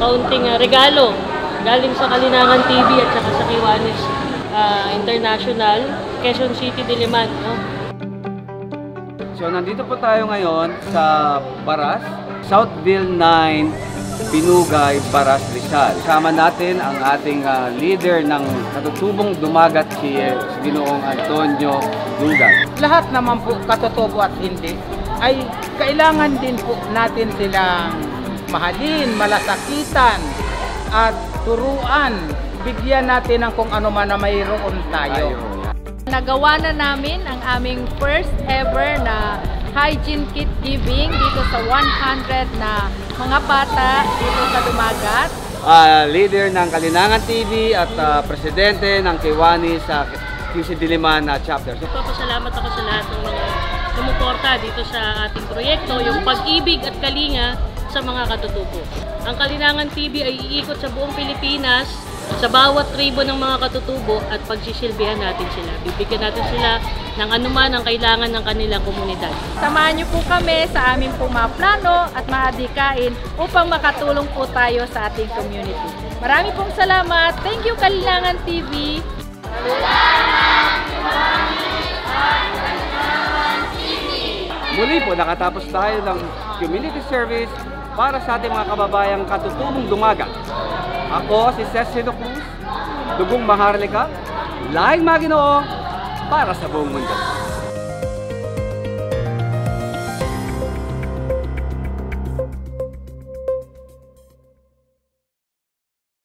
kaunting regalo galing sa Kalinangan TV at saka sa Kiwanis International, Quezon City, Diliman. No? So nandito po tayo ngayon sa Baras, Southville 9, Binugay, Baras, Rizal. Kasama natin ang ating leader ng katutubong dumagat, si Ginoong Antonio Dugan. Lahat naman po, katutubo at hindi, ay kailangan din po natin silang mahalin, malasakitan, at turuan. Bigyan natin ng kung ano man na mayroon tayo. Nagawa na namin ang aming first ever na hygiene kit giving dito sa 100 na mga bata dito sa Dumagat. Leader ng Kalinangan TV at presidente ng Kiwanis sa QC Diliman chapter. So, Papasalamat ako sa lahat ng mga sumuporta dito sa ating proyekto, yung pag-ibig at kalinga sa mga katutubo. Ang Kalinangan TV ay iikot sa buong Pilipinas, sa bawat tribo ng mga katutubo at pagsisilbihan natin sila. Bibigyan natin sila ng anuman ang kailangan ng kanilang komunidad. Samahan niyo po kami sa aming plano at maadikain upang makatulong po tayo sa ating community. Marami pong salamat. Thank you, Kalinangan TV. muli po nakatapos tayo ng community service para sa ating mga kababayang katutubong dumagat. Ako si Cesino Cruz, Dugong Maharlika, lahing Maginoo para sa buong mundo.